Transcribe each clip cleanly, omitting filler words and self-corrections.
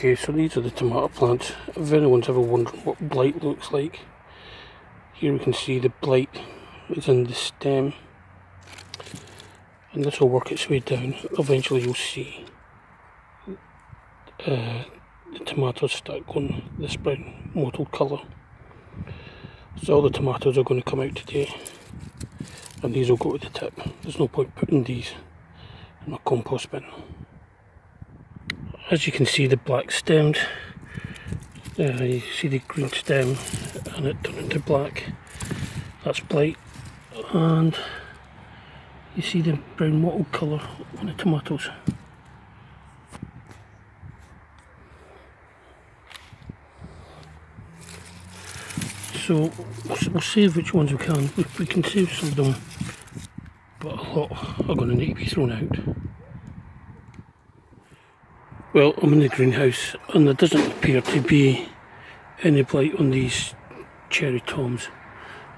Okay, so these are the tomato plants. If anyone's ever wondered what blight looks like, here we can see the blight is in the stem, and this will work its way down. Eventually you'll see the tomatoes start going this brown mottled colour. So all the tomatoes are going to come out today, and these will go to the tip. There's no point putting these in my compost bin. As you can see, the black stemmed, you see the green stem and it turned into black. That's blight, and you see the brown mottled colour on the tomatoes. So we'll save which ones we can. We can save some of them, but a lot are going to need to be thrown out. Well, I'm in the greenhouse and there doesn't appear to be any blight on these cherry toms,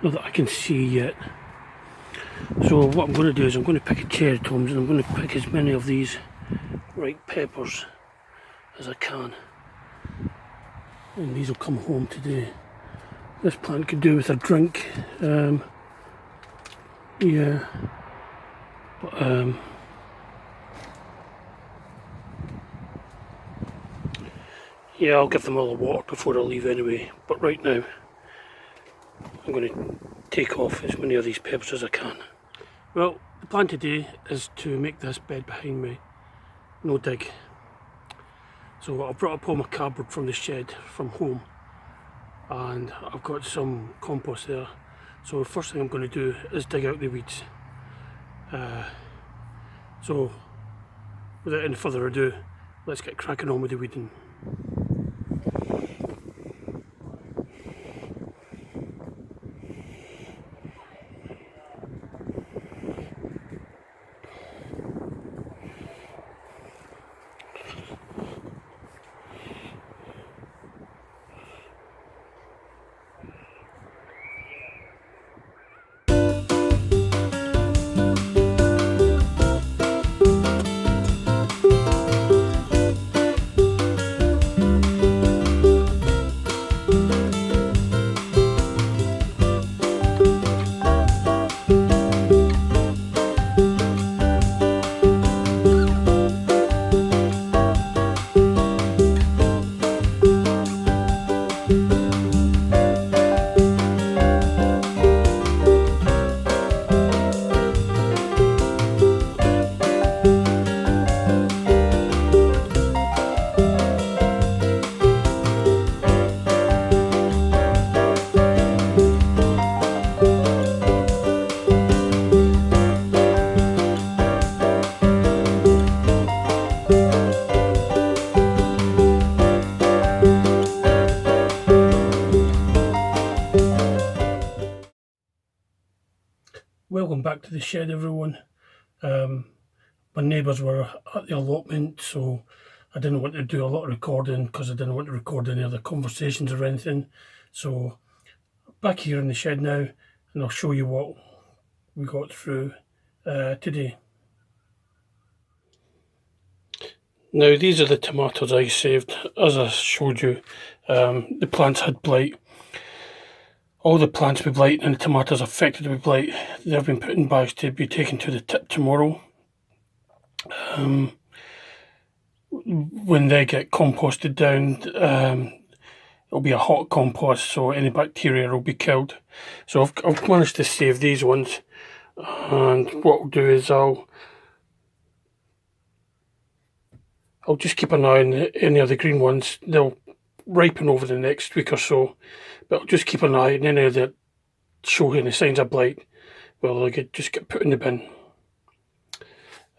not that I can see yet. So what I'm going to do is I'm going to pick a cherry toms, and I'm going to pick as many of these ripe peppers as I can, and these will come home today. This plant could do with a drink, yeah, but yeah, I'll give them all the water before I leave anyway, but right now I'm going to take off as many of these peppers as I can. Well, the plan today is to make this bed behind me no dig. So I've brought up all my cardboard from the shed from home, and I've got some compost there. So the first thing I'm going to do is dig out the weeds. So without any further ado, let's get cracking on with the weeding. Welcome back to the shed, everyone. My neighbours were at the allotment, so I didn't want to do a lot of recording because I didn't want to record any other conversations or anything. So back here in the shed now, and I'll show you what we got through today. Now these are the tomatoes I saved. As I showed you, the plants had blight. All the plants with blight and the tomatoes affected with blight, they've been put in bags to be taken to the tip tomorrow. When they get composted down, it'll be a hot compost, so any bacteria will be killed. So I've managed to save these ones, and what I'll do is I'll just keep an eye on any of the green ones. They'll ripen over the next week or so, but I'll just keep an eye on any that show any signs of blight. Well, they'll just get put in the bin.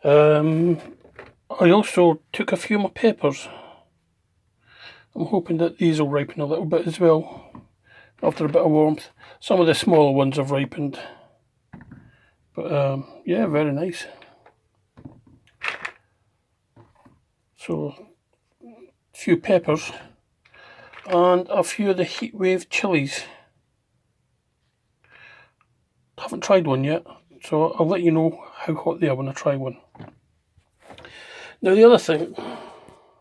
I also took a few of my peppers. I'm hoping that these will ripen a little bit as well after a bit of warmth. Some of the smaller ones have ripened, but yeah, very nice. So a few peppers and a few of the heatwave chilies. Haven't tried one yet, so I'll let you know how hot they are when I try one. Now the other thing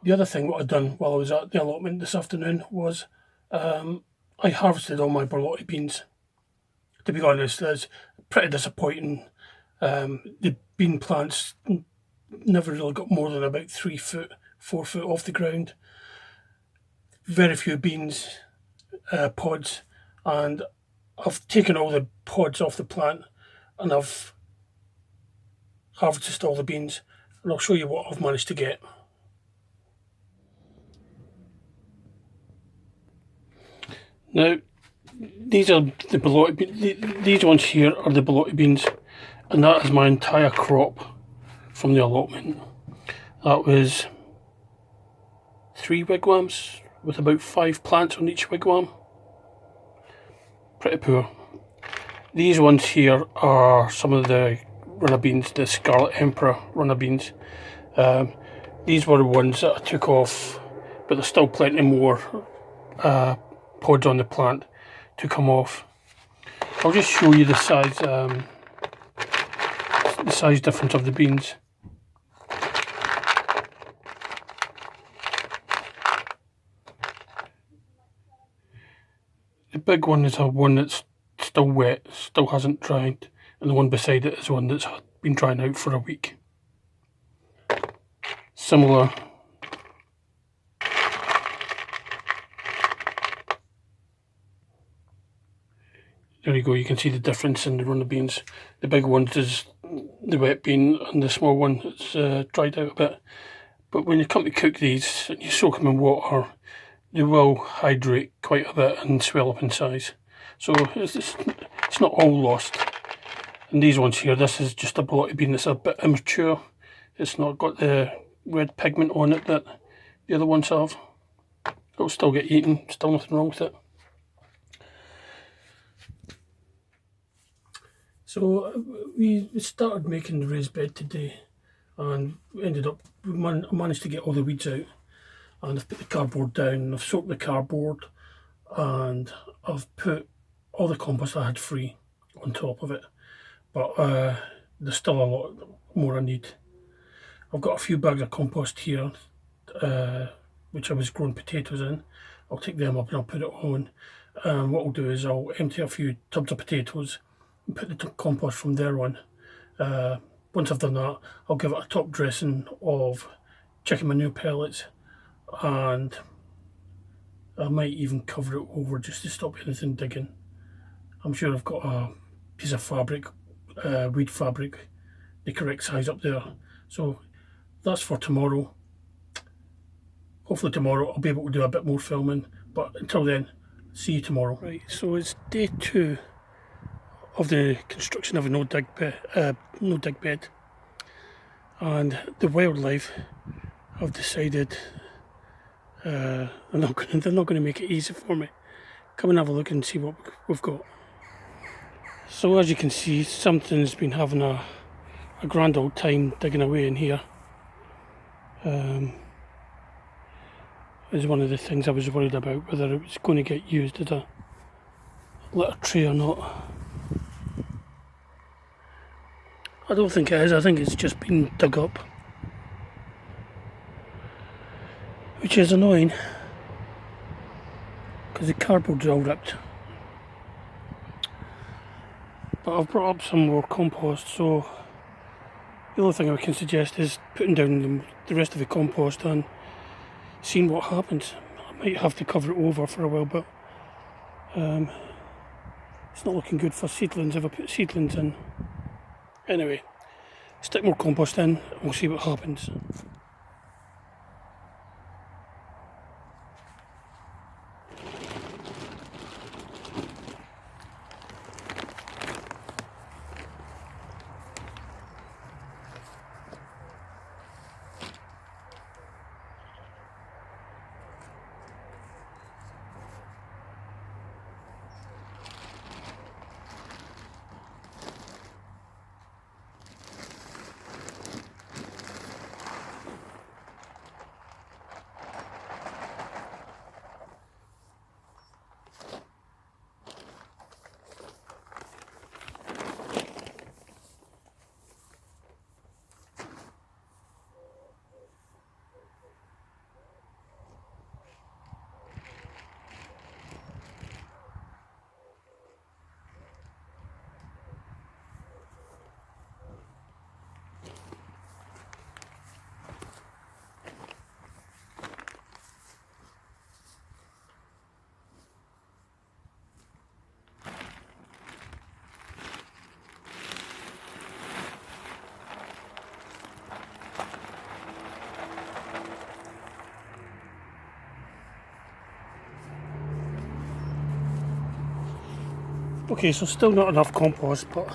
The other thing what I'd done while I was at the allotment this afternoon was I harvested all my borlotti beans. To be honest, it's pretty disappointing. The bean plants never really got more than about 3 foot, 4 foot off the ground. Very few beans, pods, and I've taken all the pods off the plant and I've harvested all the beans, and I'll show you what I've managed to get. Now, these are the borlotti. These ones here are the borlotti beans, and that is my entire crop from the allotment. That was 3 wigwams with about 5 plants on each wigwam. Pretty poor. These ones here are some of the runner beans, the Scarlet Emperor runner beans. These were the ones that I took off, but there's still plenty more pods on the plant to come off. I'll just show you the size difference of the beans. The big one is a one that's still wet, still hasn't dried, and the one beside it is one that's been drying out for a week. Similar. There you go, you can see the difference in the runner beans. The big ones is the wet bean, and the small one is dried out a bit. But when you come to cook these and you soak them in water, they will hydrate quite a bit and swell up in size. So it's not all lost. And these ones here, this is just a borlotti bean that's a bit immature. It's not got the red pigment on it that the other ones have. It'll still get eaten, still nothing wrong with it. So we started making the raised bed today, and we managed to get all the weeds out, and I've put the cardboard down, I've soaked the cardboard, and I've put all the compost I had free on top of it, but there's still a lot more I need. I've got a few bags of compost here, which I was growing potatoes in. I'll take them up and I'll put it on. What I'll do is I'll empty a few tubs of potatoes and put the compost from there on. Once I've done that, I'll give it a top dressing of chicken manure pellets, and I might even cover it over just to stop anything digging. I'm sure I've got a piece of fabric, weed fabric, the correct size up there. So that's for tomorrow. Hopefully tomorrow I'll be able to do a bit more filming, but until then, see you tomorrow. Right, so it's day 2 of the construction of a no dig bed, and the wildlife have decided they're not going to make it easy for me. Come and have a look and see what we've got. So as you can see, something's been having a grand old time digging away in here. Is one of the things I was worried about, whether it was going to get used as a litter tray or not. I don't think it is, I think it's just been dug up, which is annoying because the cardboard's all ripped. But I've brought up some more compost, so the only thing I can suggest is putting down the rest of the compost and seeing what happens. I might have to cover it over for a while, but it's not looking good for seedlings if I put seedlings in. Anyway, stick more compost in and we'll see what happens. Okay, so still not enough compost, but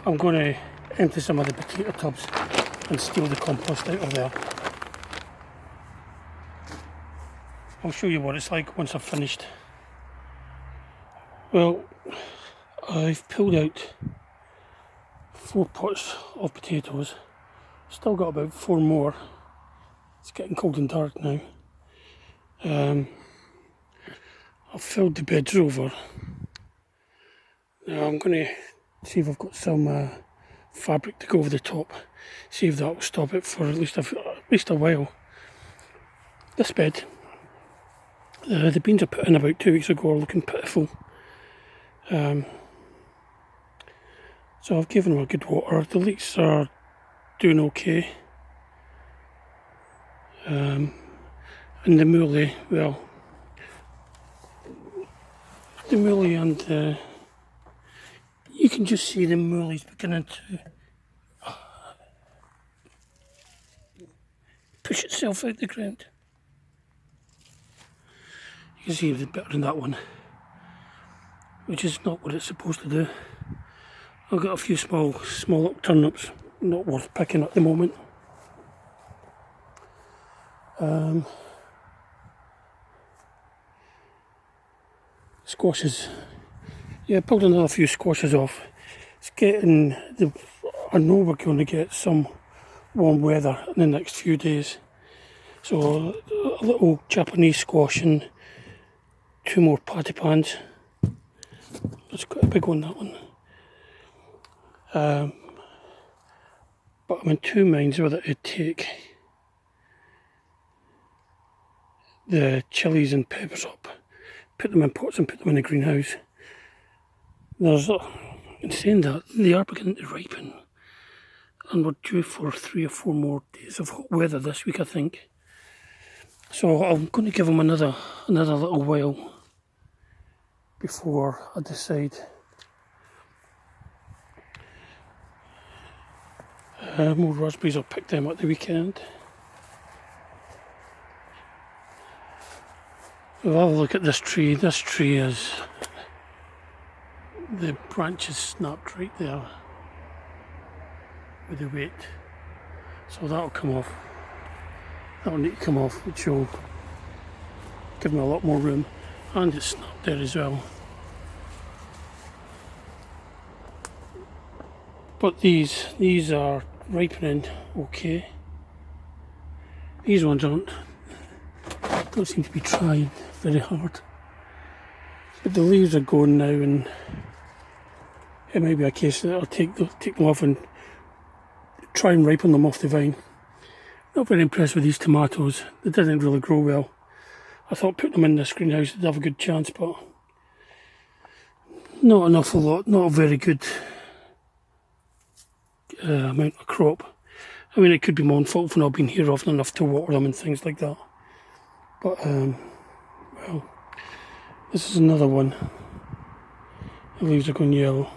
I'm going to empty some of the potato tubs and steal the compost out of there. I'll show you what it's like once I've finished. Well, I've pulled out 4 pots of potatoes. Still got about 4 more. It's getting cold and dark now. I've filled the beds over. Now I'm going to see if I've got some fabric to go over the top. See if that will stop it for at least a while. This bed, the beans I put in about 2 weeks ago are looking pitiful. So I've given them a good water. The leeks are doing okay. And the muhly, well, the muhly and you can just see the muhly's beginning to push itself out the ground. You can see the better in that one, which is not what it's supposed to do. I've got a few small little turnips, not worth picking at the moment. Squashes. Yeah, I pulled another few squashes off. It's getting, I know we're going to get some warm weather in the next few days. So a little Japanese squash and 2 more patty pans. That's quite a big one, that one. But I'm in 2 minds whether to take the chilies and peppers up, put them in pots and put them in the greenhouse. In saying that, they are beginning to ripen, and we're due for 3 or 4 more days of hot weather this week, I think. So I'm going to give them another little while before I decide. More raspberries, I'll pick them at the weekend. We'll have a look at this tree. This tree is, the branch is snapped right there with the weight. So that'll come off. That'll need to come off, which will give me a lot more room. And it's snapped there as well. But these are ripening okay. These ones don't seem to be trying very hard. But the leaves are going now, and it may be a case that I'll take them off and try and ripen them off the vine. Not very impressed with these tomatoes. They didn't really grow well. I thought putting them in this greenhouse would have a good chance, but not an awful lot, not a very good amount of crop. I mean, it could be my own fault for not being here often enough to water them and things like that. But, well, this is another one. The leaves are going yellow.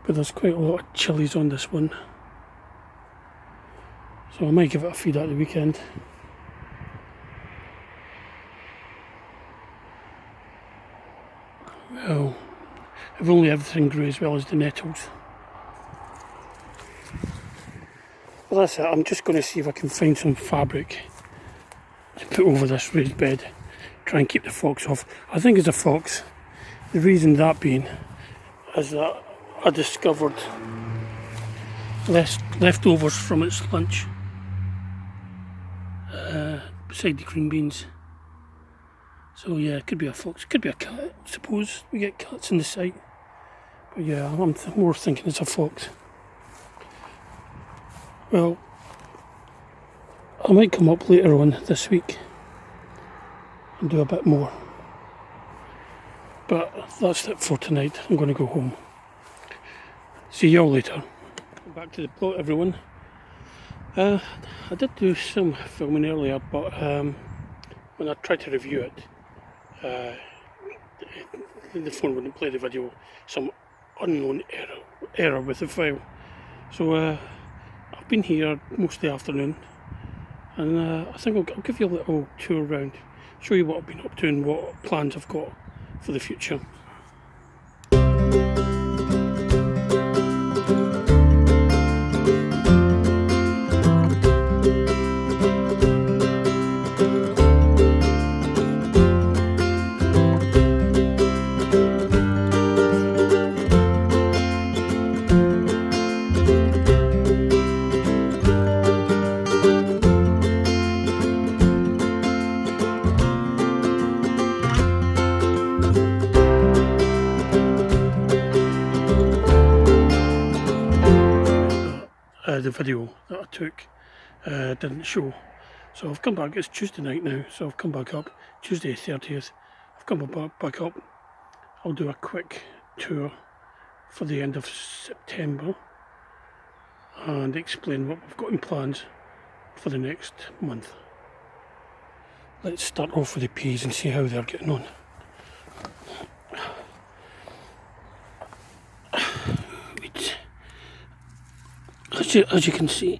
But there's quite a lot of chilies on this one. So I might give it a feed at the weekend. Well, if only everything grew as well as the nettles. Well, that's it. I'm just going to see if I can find some fabric to put over this raised bed. Try and keep the fox off. I think it's a fox. The reason that being is that I discovered leftovers from its lunch beside the green beans. So yeah, it could be a fox, it could be a cat. I suppose we get cats in the site. But yeah, I'm more thinking it's a fox. Well, I might come up later on this week and do a bit more. But that's it for tonight. I'm going to go home. See you all later. Back to the plot, everyone. I did do some filming earlier, but when I tried to review it, the phone wouldn't play the video. Some unknown error with the file. So I've been here most of the afternoon, and I think I'll give you a little tour around, show you what I've been up to and what plans I've got for the future. The video that I took didn't show, so I've come back. It's Tuesday night now, so I've come back up, Tuesday 30th. I've come back up. I'll do a quick tour for the end of September and explain what we've got in plans for the next month. Let's start off with the peas and see how they're getting on. As you can see,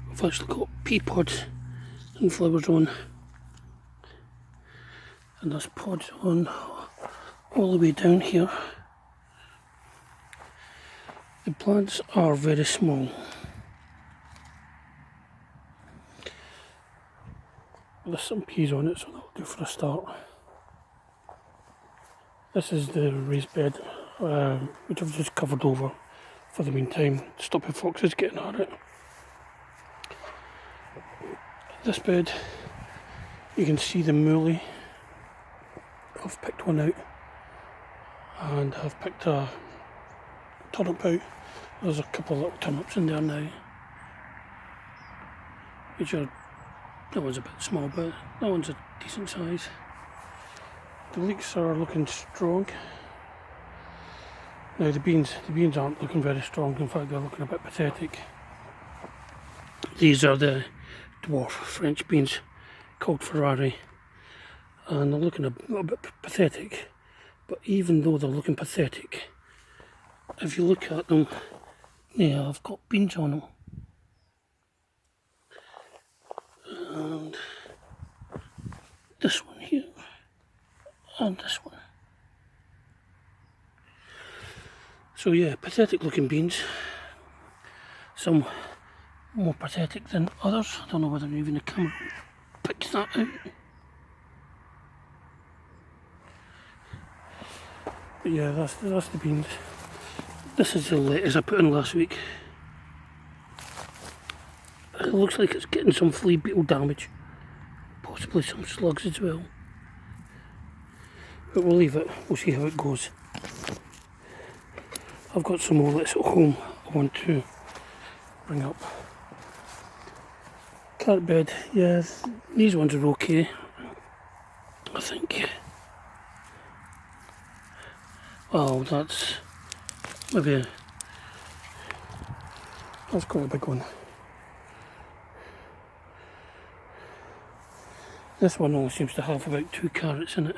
we've actually got pea pods and flowers on, and there's pods on all the way down here. The plants are very small. There's some peas on it, so that'll do for a start. This is the raised bed, which I've just covered over for the meantime, to stop the foxes getting at it. This bed, you can see the muhly. I've picked one out, and I've picked a turnip out. There's a couple of little turnips in there now, which are, that one's a bit small, but that one's a decent size. The leeks are looking strong. Now the beans aren't looking very strong. In fact, they're looking a bit pathetic. These are the dwarf French beans called Ferrari, and they're looking a little bit pathetic. But even though they're looking pathetic, if you look at them, yeah, I've got beans on them. And this one here, and this one. So yeah, pathetic looking beans. Some more pathetic than others. I don't know whether even the camera picks that out. But yeah, that's the beans. This is the lettuce I put in last week. It looks like it's getting some flea beetle damage. Possibly some slugs as well. But we'll leave it, we'll see how it goes. I've got some more lettuce at home I want to bring up. Carrot bed, yeah, these ones are okay, I think. Oh, that's maybe, that's quite a big one. This one only seems to have about 2 carrots in it,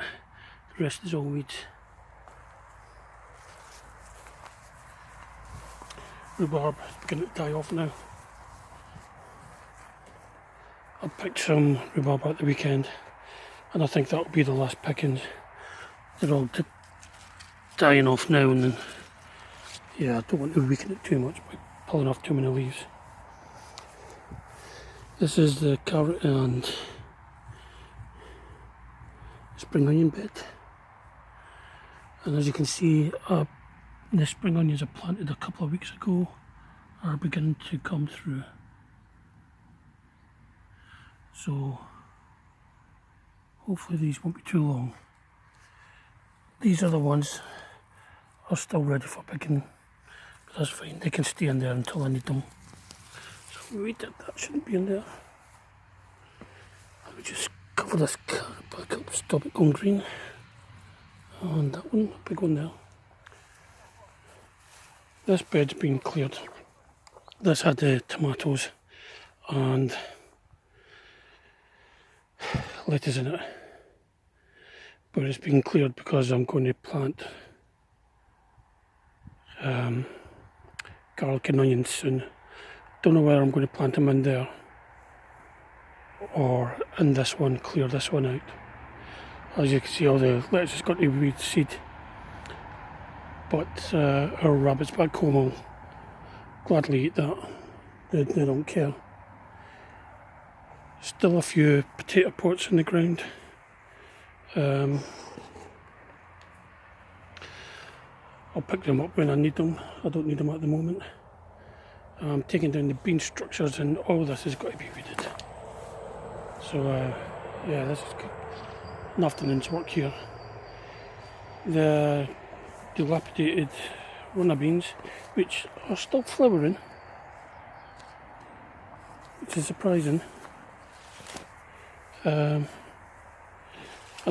the rest is all weeds. Rhubarb is beginning to die off now. I picked some rhubarb at the weekend, and I think that'll be the last pickings. They're all dying off now, and then, yeah, I don't want to weaken it too much by pulling off too many leaves. This is the carrot and spring onion bed, and as you can see, the spring onions I planted a couple of weeks ago are beginning to come through. So hopefully these won't be too long. These other ones are still ready for picking, but that's fine, they can stay in there until I need them. So we did that, shouldn't be in there. Let me just cover this carrot back up, stop it going green. And that one, big one there. This bed's been cleared. This had the tomatoes and lettuce in it, but it's been cleared because I'm going to plant garlic and onions soon. Don't know whether I'm going to plant them in there or in this one, clear this one out. As you can see, all the lettuce has got the weed seed, but our rabbits back home will gladly eat that. They don't care. Still a few potato pots in the ground. I'll pick them up when I need them. I don't need them at the moment. I'm taking down the bean structures, and all this has got to be weeded. So yeah, this is good. An afternoon's work here. The dilapidated runner beans, which are still flowering, which is surprising. I'm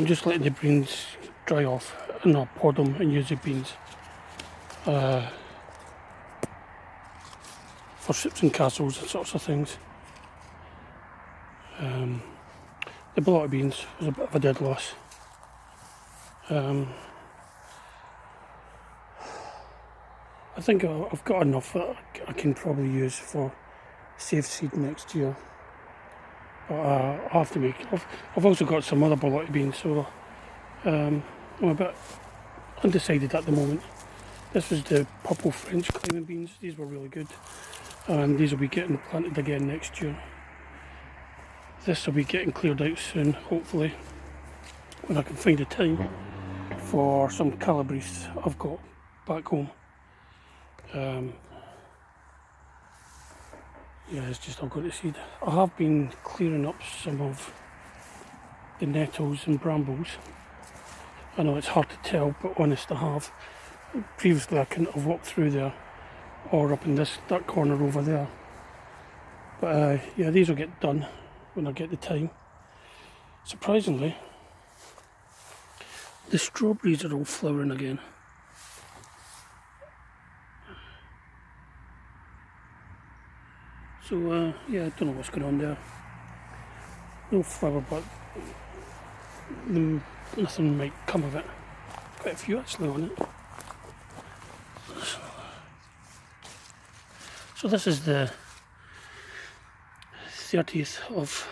just letting the beans dry off, and I'll pour them and use the beans for soups and castles and sorts of things. The blight beans was a bit of a dead loss. I think I've got enough that I can probably use for safe seed next year. But I have to make. I've also got some other blight beans, so I'm a bit undecided at the moment. This was the purple French climbing beans. These were really good, and these will be getting planted again next year. This will be getting cleared out soon, hopefully, when I can find the time for some calabrese I've got back home. Yeah, it's just I've got to seed. I have been clearing up some of the nettles and brambles. I know it's hard to tell, but honest I have. Previously I couldn't have walked through there, or up in that corner over there. But yeah, these will get done when I get the time. Surprisingly, the strawberries are all flowering again. So yeah, I don't know what's going on there. No flower, but nothing might come of it. Quite a few actually on it. So this is the 30th of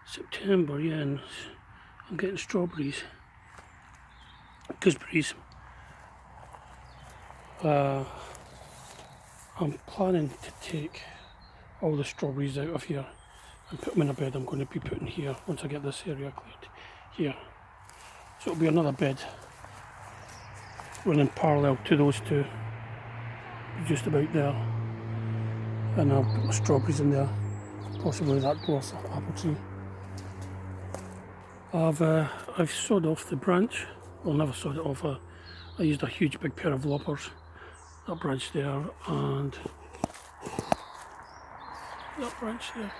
September, yeah, and I'm getting strawberries, gooseberries. I'm planning to take all the strawberries out of here and put them in a bed I'm going to be putting here once I get this area cleared here. So it'll be another bed running parallel to those two, just about there. And I'll put my strawberries in there, possibly that dwarf apple tree. I've sawed off the branch. Well, never sawed it off. I used a huge big pair of loppers. That branch there and that branch there.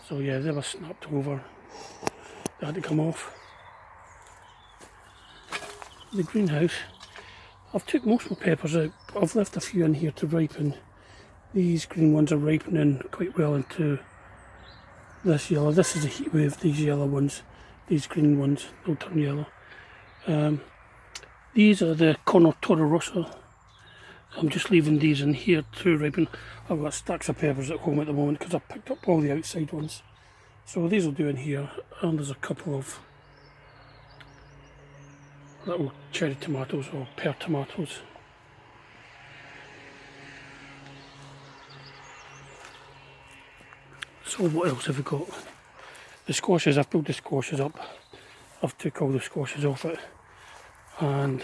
So yeah, they were snapped over. They had to come off. The greenhouse. I've took most of my peppers out. I've left a few in here to ripen. These green ones are ripening quite well into this yellow. This is a heat wave, these yellow ones. These green ones, they'll turn yellow. These are the Corner Toro Rosso. I'm just leaving these in here to ripen. I've got stacks of peppers at home at the moment because I've picked up all the outside ones. So these will do in here, and there's a couple of little cherry tomatoes or pear tomatoes. So what else have we got? The squashes, I've pulled the squashes up. I've took all the squashes off it, and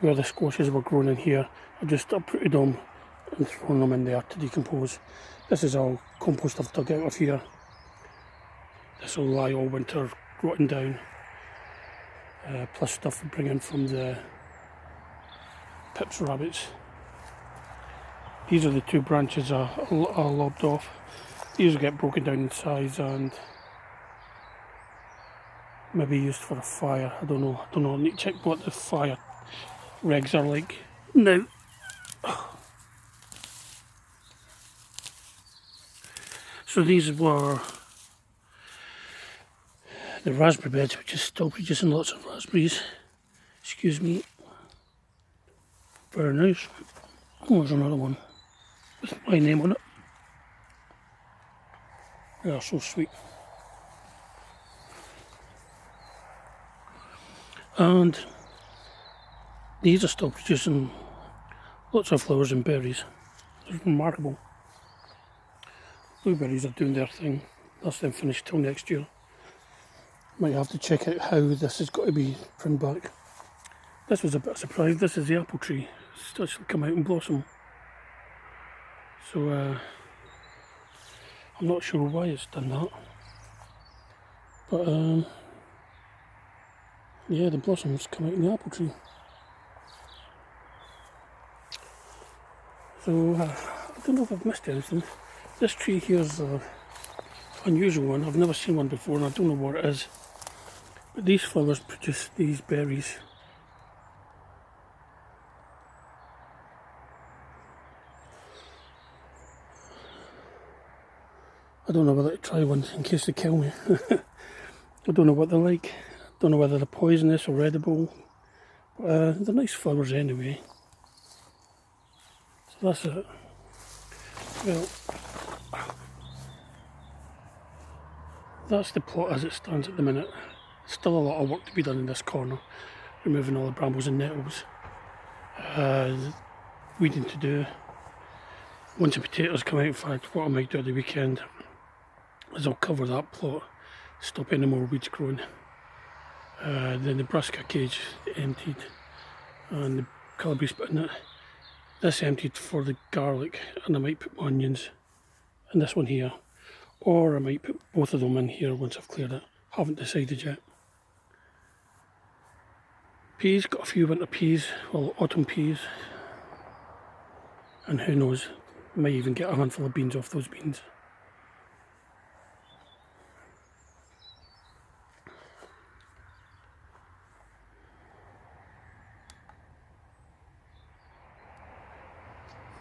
where the squashes were grown in here, I've just uprooted them and thrown them in there to decompose. This is all compost I've dug out of here. This will lie all winter rotting down, plus stuff we bring in from the Pips rabbits. These are the two branches I lobbed off. These will get broken down in size and maybe used for a fire. I don't know. I need to check what the fire regs are like now. So these were the raspberry beds, which is still producing lots of raspberries. Excuse me. Very nice. Oh, there's another one with my name on it. They are so sweet. and these are still producing lots of flowers and berries. It's remarkable. Blueberries are doing their thing. That's them finished till next year. Might have to check out how this has got to be trimmed back. This was a bit of a surprise. This is the apple tree. It's actually come out and blossom. So I'm not sure why it's done that. But yeah, the blossoms come out in the apple tree. So I don't know if I've missed anything. This tree here is an unusual one. I've never seen one before and I don't know what it is. But these flowers produce these berries. I don't know whether to try one in case they kill me. I don't know what they're like. I don't know whether they're poisonous or edible. But they're nice flowers anyway. So that's it. Well, that's the plot as it stands at the minute. Still a lot of work to be done in this corner. Removing all the brambles and nettles. Weeding to do. Once the potatoes come out, in fact, what I might do at the weekend is I'll cover that plot, stop any more weeds growing. Then the brassica cage emptied and the calabrese bit in it. This emptied for the garlic, and I might put my onions in this one here, or I might put both of them in here once I've cleared it. Haven't decided yet. Peas, got a few winter peas, well, autumn peas, and who knows, might even get a handful of beans off those beans.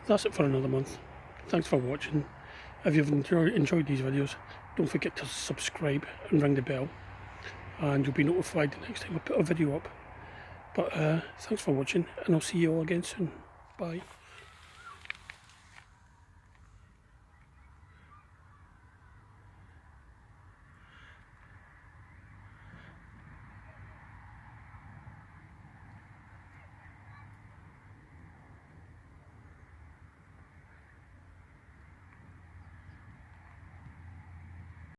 That's it for another month. Thanks for watching. If you've enjoyed these videos, don't forget to subscribe and ring the bell, and you'll be notified the next time I put a video up. But thanks for watching, and I'll see you all again soon. Bye.